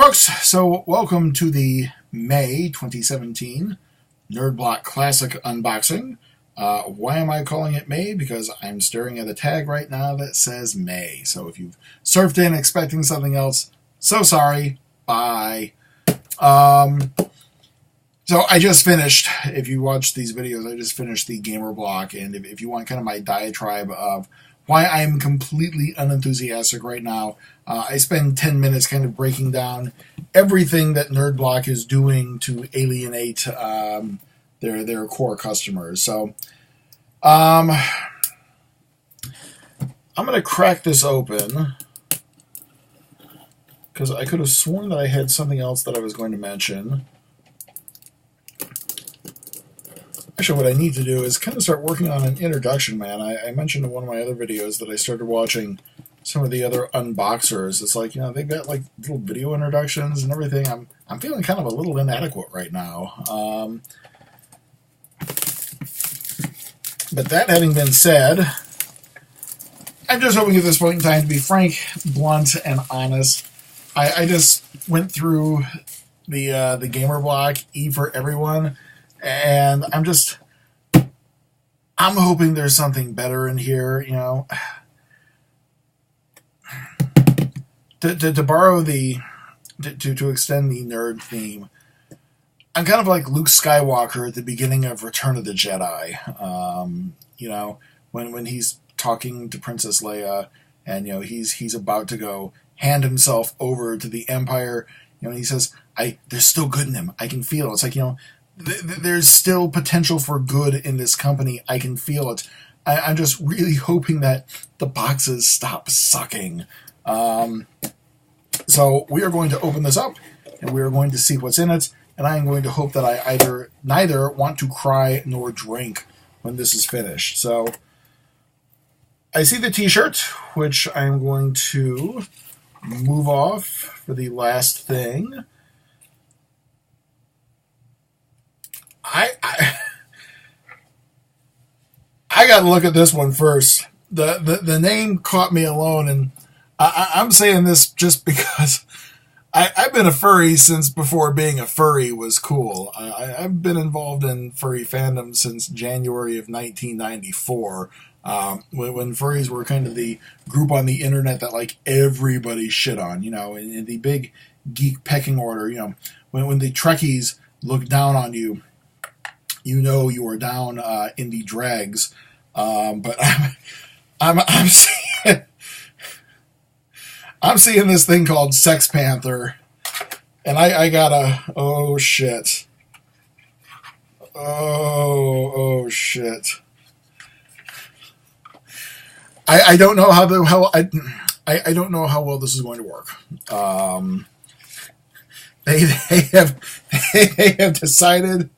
folks, so welcome to the May 2017 Nerd Block Classic unboxing. Why am I calling it May? Because I'm staring at a tag right now that says May. So if you've surfed in expecting something else, so sorry. Bye. So I just finished, if you watch these videos, I just finished the Gamer Block, and if you want kind of my diatribe of why I'm completely unenthusiastic right now, I spend 10 minutes kind of breaking down everything that Nerd Block is doing to alienate their core customers. So I'm going to crack this open because I could have sworn that I had something else that I was going to mention. Actually, what I need to do is kind of start working on an introduction, man. I mentioned in one of my other videos that I started watching some of the other unboxers. It's like, you know, they've got like little video introductions and everything. I'm feeling kind of a little inadequate right now. But that having been said, I'm just hoping at this point in time to be frank, blunt, and honest. I just went through the Gamer Block E for Everyone, and I'm hoping there's something better in here, you know. To borrow to extend the nerd theme, I'm kind of like Luke Skywalker at the beginning of Return of the Jedi. You know, when he's talking to Princess Leia, and you know he's about to go hand himself over to the Empire. You know, and he says, "There's still good in him. I can feel it." It's like, you know, there's still potential for good in this company. I can feel it. I'm just really hoping that the boxes stop sucking. So we are going to open this up, and we are going to see what's in it, and I am going to hope that I neither want to cry nor drink when this is finished. So I see the t-shirt, which I'm going to move off for the last thing. I got to look at this one first. The name caught me alone, and I'm saying this just because I've been a furry since before being a furry was cool. I've been involved in furry fandom since January of 1994, when furries were kind of the group on the internet that like everybody shit on, you know, in the big geek pecking order. You know, when the Trekkies look down on you, you know you are down in the dregs. But I'm seeing, I'm seeing this thing called Sex Panther, and I gotta, oh shit, oh shit. I don't know I don't know how well this is going to work. They have decided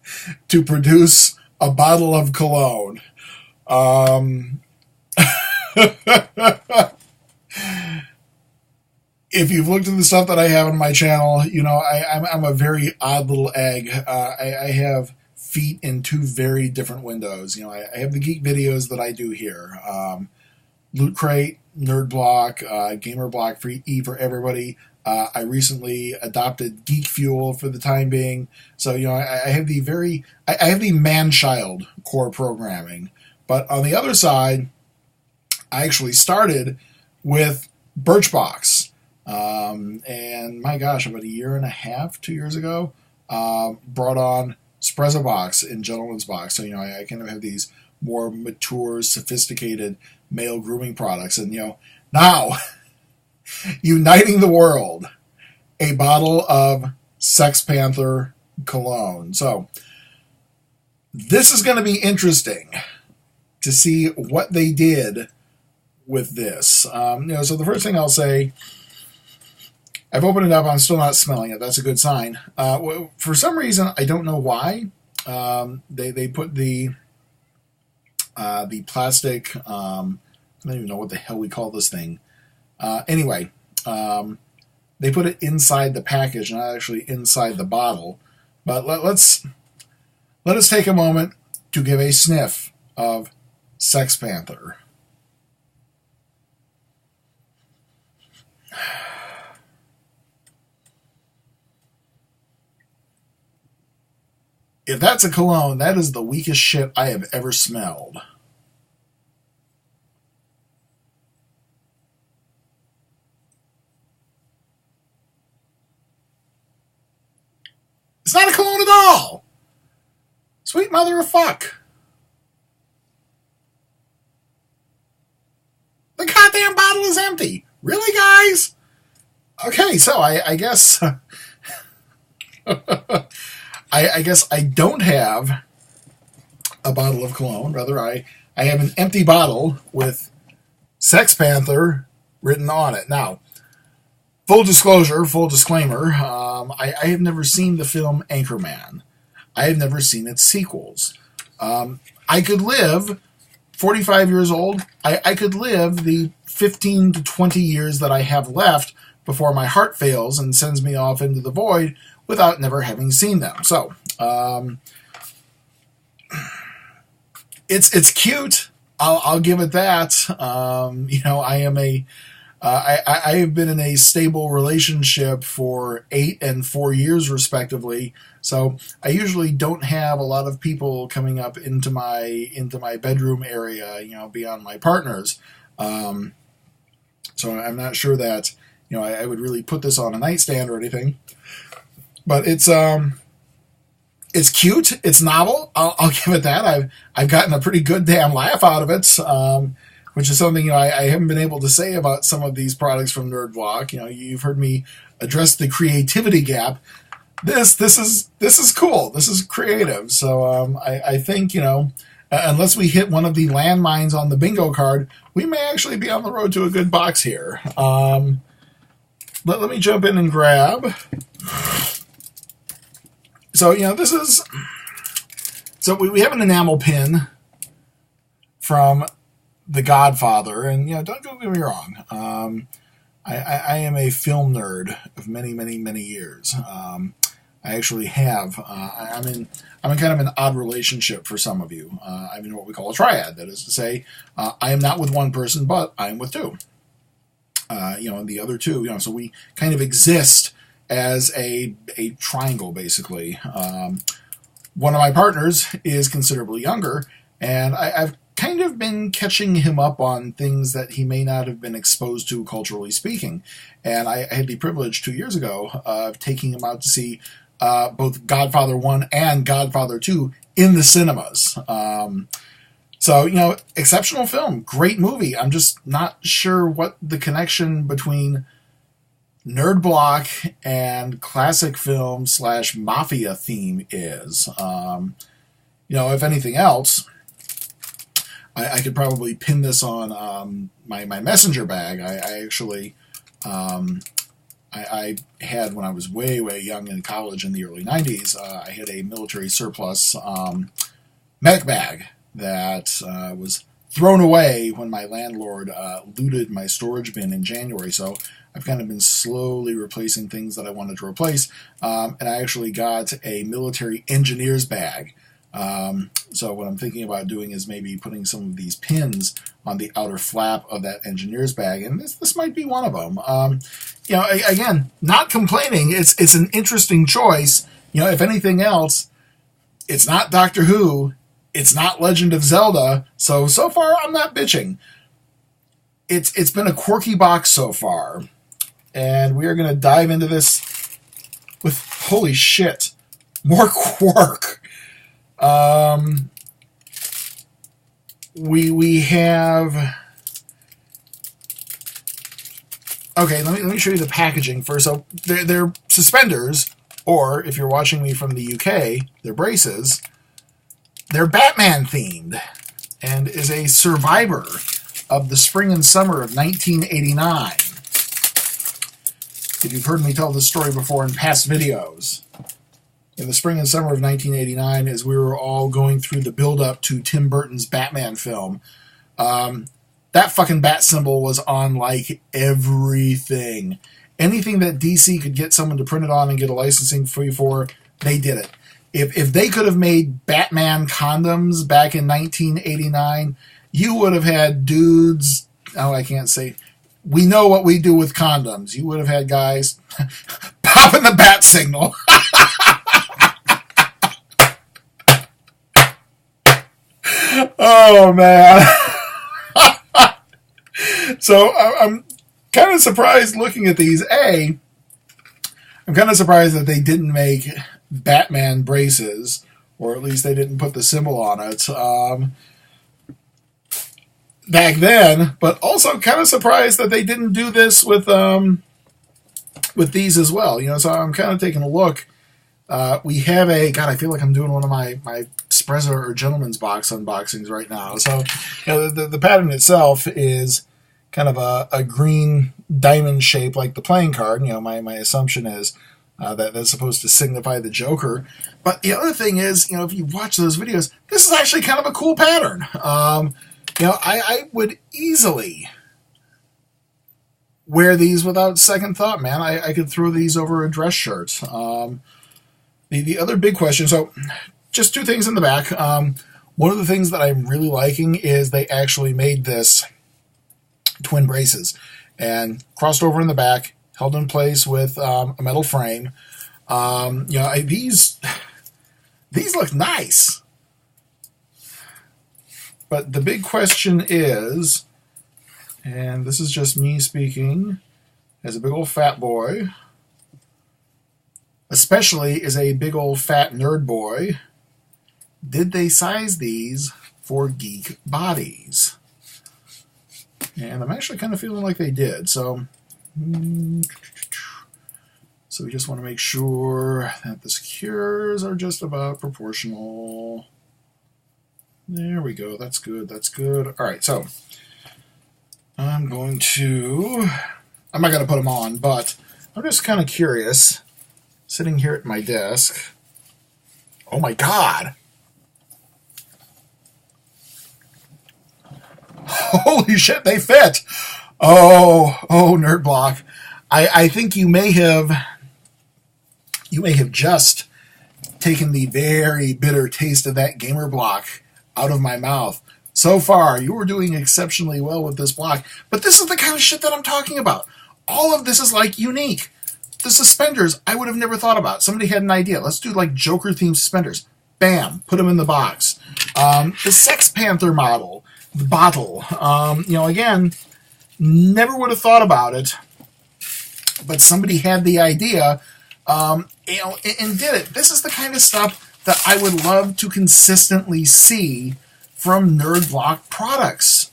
to produce a bottle of cologne. If you've looked at the stuff that I have on my channel, you know I'm a very odd little egg. I have feet in two very different windows. You know, I have the geek videos that I do here. Loot Crate, Nerd Block, Gamer Block, E for Everybody. I recently adopted Geek Fuel for the time being. So, you know, I have the man-child core programming. But on the other side, I actually started with Birchbox. And my gosh, about a year and a half, 2 years ago, brought on Sprezza Box in Gentleman's Box. So, you know, I kind of have these more mature, sophisticated male grooming products. And, you know, now, uniting the world, a bottle of Sex Panther cologne. So, this is going to be interesting to see what they did with this. You know, so the first thing I'll say, I've opened it up. I'm still not smelling it. That's a good sign. For some reason, I don't know why, they put the plastic. I don't even know what the hell we call this thing. Anyway, they put it inside the package, not actually inside the bottle. But let us take a moment to give a sniff of Sex Panther. If that's a cologne, that is the weakest shit I have ever smelled. It's not a cologne at all. Sweet mother of fuck. The goddamn bottle is empty. Really, guys? Okay, so I guess I guess I don't have a bottle of cologne. Rather, I have an empty bottle with Sex Panther written on it. Now, full disclosure, full disclaimer, I have never seen the film Anchorman. I have never seen its sequels. I could live 45 years old. I could live the 15 to 20 years that I have left before my heart fails and sends me off into the void without never having seen them. So, it's cute. I'll give it that. I am I have been in a stable relationship for 8 and 4 years, respectively. So I usually don't have a lot of people coming up into my bedroom area, beyond my partners. So I'm not sure that I would really put this on a nightstand or anything. But it's cute. It's novel. I'll give it that. I've gotten a pretty good damn laugh out of it. Which is something I haven't been able to say about some of these products from Nerd Block. You've heard me address the creativity gap. This is cool. This is creative. So I think unless we hit one of the landmines on the bingo card, we may actually be on the road to a good box here. Let me jump in and grab. So this is. So we have an enamel pin from The Godfather, and don't get me wrong. I am a film nerd of many, many, many years. I actually have. I'm in kind of an odd relationship for some of you. I'm in what we call a triad. That is to say, I am not with one person, but I am with two. And the other two. So we kind of exist as a triangle, basically. One of my partners is considerably younger, and I've kind of been catching him up on things that he may not have been exposed to, culturally speaking. And I had the privilege 2 years ago of taking him out to see both Godfather 1 and Godfather 2 in the cinemas. So, exceptional film, great movie. I'm just not sure what the connection between Nerd Block and classic film / mafia theme is. If anything else, I could probably pin this on my messenger bag. I actually I had, when I was way, way young in college in the early 90s, I had a military surplus medic bag that was thrown away when my landlord looted my storage bin in January. So I've kind of been slowly replacing things that I wanted to replace. And I actually got a military engineer's bag. So what I'm thinking about doing is maybe putting some of these pins on the outer flap of that engineer's bag, and this might be one of them. Again, not complaining. It's an interesting choice. If anything else, it's not Doctor Who, it's not Legend of Zelda. So far I'm not bitching. It's been a quirky box so far, and we are going to dive into this with holy shit, more quark. We have. Okay, let me show you the packaging first. So they're suspenders, or if you're watching me from the UK, they're braces. They're Batman themed, and is a survivor of the spring and summer of 1989. If you've heard me tell this story before in past videos. In the spring and summer of 1989, as we were all going through the build-up to Tim Burton's Batman film, that fucking bat symbol was on, like, everything. Anything that DC could get someone to print it on and get a licensing fee for, they did it. If they could have made Batman condoms back in 1989, you would have had dudes... Oh, I can't say... We know what we do with condoms. You would have had guys popping the bat signal. Oh man. So I'm kind of surprised looking at these. I'm kind of surprised that they didn't make Batman braces, or at least they didn't put the symbol on it back then. But also kind of surprised that they didn't do this with these as well. So I'm kind of taking a look. We have I feel like I'm doing one of my Sprezza or Gentleman's Box unboxings right now. So the pattern itself is kind of a green diamond shape like the playing card. My assumption is that that's supposed to signify the Joker. But the other thing is, if you watch those videos, this is actually kind of a cool pattern. I would easily wear these without second thought, man. I could throw these over a dress shirt. The other big question, so just two things in the back. One of the things that I'm really liking is they actually made this twin braces and crossed over in the back, held in place with a metal frame. These look nice. But the big question is, and this is just me speaking as a big old fat boy, especially as a big old fat nerd boy, did they size these for geek bodies? And I'm actually kind of feeling like they did. So we just want to make sure that the secures are just about proportional. There we go. That's good. That's good. All right. So I'm not going to put them on, but I'm just kind of curious. Sitting here at my desk. Oh my God. Holy shit, they fit. Oh, Nerd Block. I think you may have just taken the very bitter taste of that gamer block out of my mouth. So far, you were doing exceptionally well with this block, but this is the kind of shit that I'm talking about. All of this is like unique. The suspenders, I would have never thought about. Somebody had an idea. Let's do like Joker-themed suspenders. Bam, put them in the box. The Sex Panther model, the bottle. Again, never would have thought about it, but somebody had the idea, and did it. This is the kind of stuff that I would love to consistently see from Nerd Block products.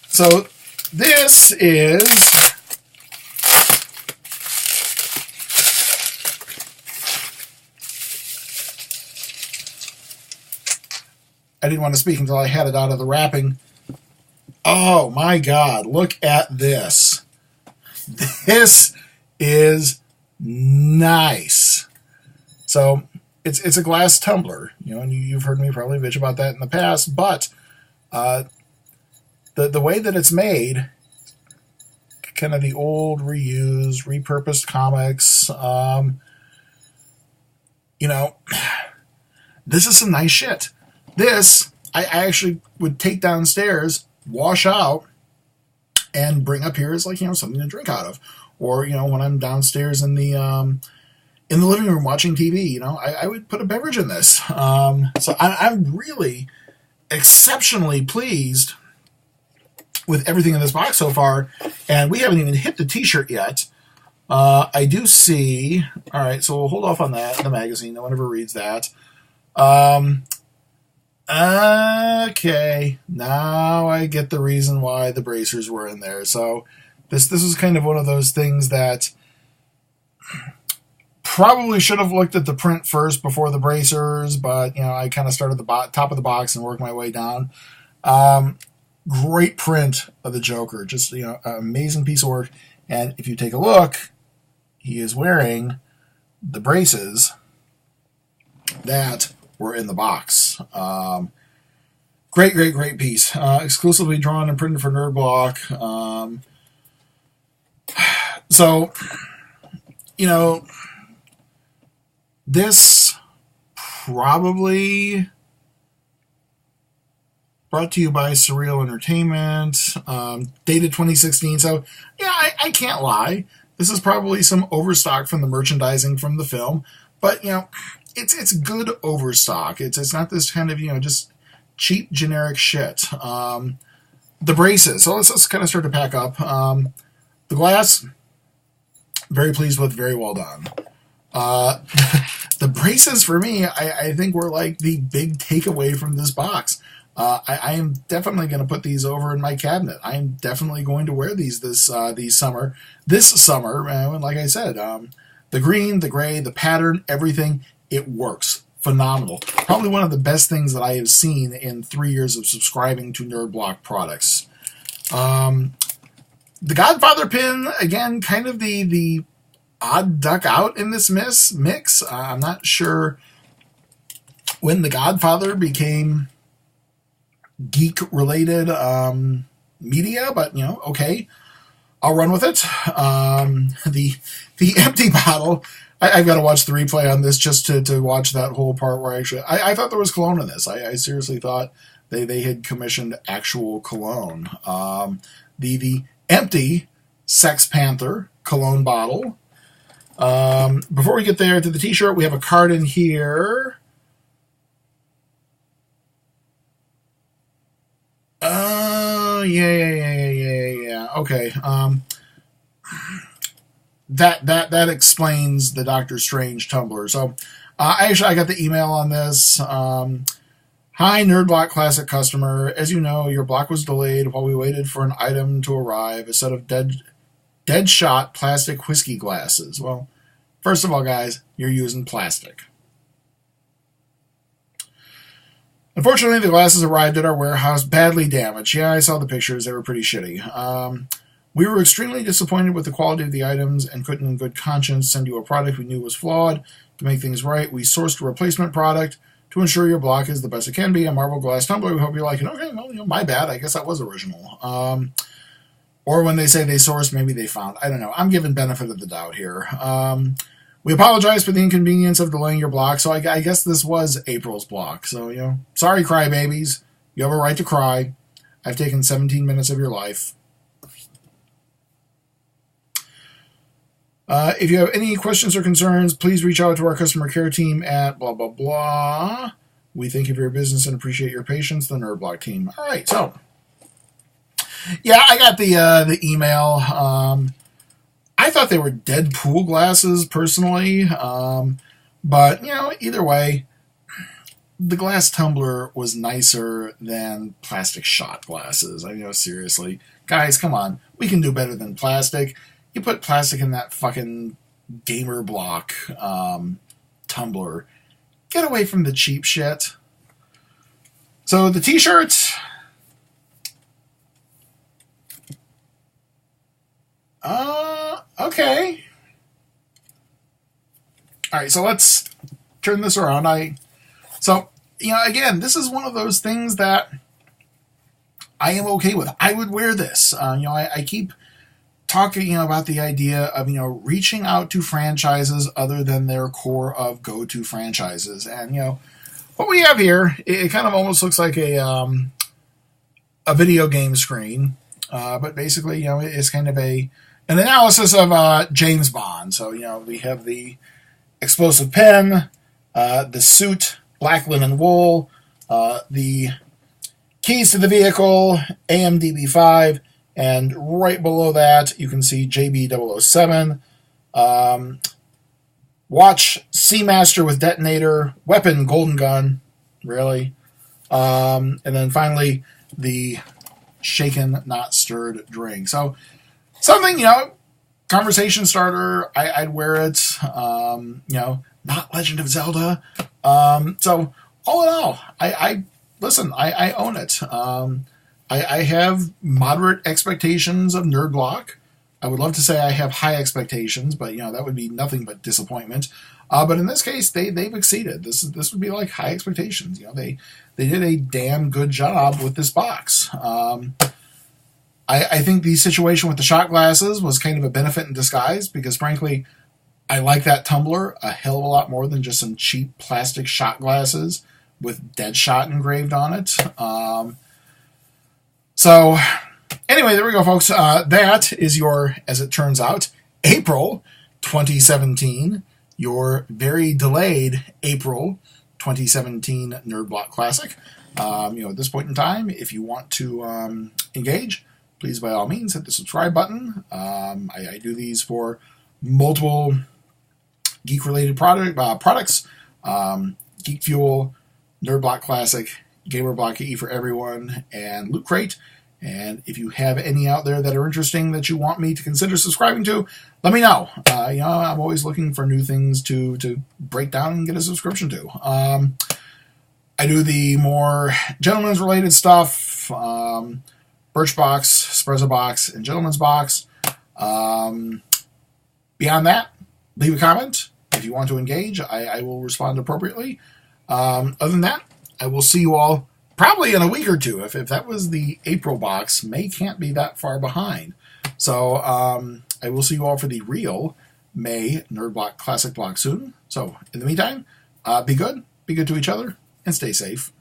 So this is I didn't want to speak until I had it out of the wrapping. Oh my God, look at this. This is nice. So it's a glass tumbler, and you've heard me probably bitch about that in the past, but the way that it's made, kind of the old reused, repurposed comics, this is some nice shit. This, I actually would take downstairs, wash out, and bring up here as something to drink out of. Or, when I'm downstairs in the living room watching TV, I would put a beverage in this. So I'm really exceptionally pleased with everything in this box so far. And we haven't even hit the t-shirt yet. I do see, all right, so we'll hold off on that, the magazine. No one ever reads that. Okay, now I get the reason why the bracers were in there. So this is kind of one of those things that probably should have looked at the print first before the bracers, but I kind of started the top of the box and worked my way down. Great print of the Joker, just an amazing piece of work. And if you take a look, he is wearing the braces that were in the box. Great piece. Exclusively drawn and printed for Nerd Block. So, this probably brought to you by Surreal Entertainment, dated 2016. So, yeah, I can't lie. This is probably some overstock from the merchandising from the film, but it's good overstock. It's not this kind of just cheap generic shit. The braces. So let's kind of start to pack up. The glass, very pleased with, very well done. The braces for me, I think were like the big takeaway from this box. I am definitely going to put these over in my cabinet. I am definitely going to wear these these summer. This summer, and like I said, the green, the gray, the pattern, everything, it works. Phenomenal. Probably one of the best things that I have seen in 3 years of subscribing to Nerd Block products. The Godfather pin, again, kind of the odd duck out in this mix. I'm not sure when the Godfather became geek-related media, but, okay, I'll run with it. The empty bottle, I've got to watch the replay on this just to watch that whole part where I thought there was cologne in this. I seriously thought they had commissioned actual cologne. The empty Sex Panther cologne bottle. Before we get there to the t-shirt, we have a card in here. Yeah. Okay. That explains the Doctor Strange tumbler. So, I got the email on this. Hi, Nerd Block Classic customer. As you know, your block was delayed while we waited for an item to arrive, a set of dead shot plastic whiskey glasses. Well, first of all, guys, you're using plastic. Unfortunately, the glasses arrived at our warehouse badly damaged. Yeah, I saw the pictures. They were pretty shitty. We were extremely disappointed with the quality of the items and couldn't in good conscience send you a product we knew was flawed. To make things right, we sourced a replacement product to ensure your block is the best it can be. A marble glass tumbler. We hope you like it. Okay, well, my bad. I guess that was original. Or when they say they sourced, maybe they found. I don't know. I'm giving benefit of the doubt here. We apologize for the inconvenience of delaying your block. So I guess this was April's block. So, sorry, crybabies. You have a right to cry. I've taken 17 minutes of your life. If you have any questions or concerns, please reach out to our customer care team at blah, blah, blah. We thank you for your business and appreciate your patience. The Nerd Block team. All right, so. Yeah, I got the email. I thought they were Deadpool glasses, personally. But, either way, the glass tumbler was nicer than plastic shot glasses. Seriously. Guys, come on. We can do better than plastic. You put plastic in that fucking gamer block tumbler. Get away from the cheap shit. So, the t-shirts. Okay. All right, so let's turn this around. Again, this is one of those things that I am okay with. I would wear this. I keep talking, about the idea of, reaching out to franchises other than their core of go-to franchises. And, what we have here, it kind of almost looks like a video game screen. But basically, it's kind of an analysis of James Bond. So, we have the explosive pen, the suit, black linen wool, the keys to the vehicle, AMDB5, and right below that, you can see JB007, watch Seamaster with detonator, weapon golden gun, really, and then finally the shaken, not stirred drink. So something, conversation starter. I'd wear it. Not Legend of Zelda. So all in all, I listen. I own it. I have moderate expectations of Nerd Block. I would love to say I have high expectations, but that would be nothing but disappointment. But in this case, they've exceeded. This would be like high expectations. They did a damn good job with this box. I think the situation with the shot glasses was kind of a benefit in disguise because, frankly, I like that tumbler a hell of a lot more than just some cheap plastic shot glasses with Deadshot engraved on it. So, anyway, there we go, folks. That is your, as it turns out, April 2017, your very delayed April 2017 Nerd Block Classic. At this point in time, if you want to engage, please by all means hit the subscribe button. I do these for multiple geek-related products. Geek Fuel, Nerd Block Classic, Gamer Block E for Everyone, and Loot Crate. And if you have any out there that are interesting that you want me to consider subscribing to, let me know. I'm always looking for new things to break down and get a subscription to. I do the more gentleman's related stuff, Birchbox, Espresso Box, and Gentleman's Box. Beyond that, leave a comment. If you want to engage, I will respond appropriately. Other than that, I will see you all probably in a week or two. If that was the April box, May can't be that far behind. So I will see you all for the real May Nerd Block Classic block soon. So in the meantime, be good to each other, and stay safe.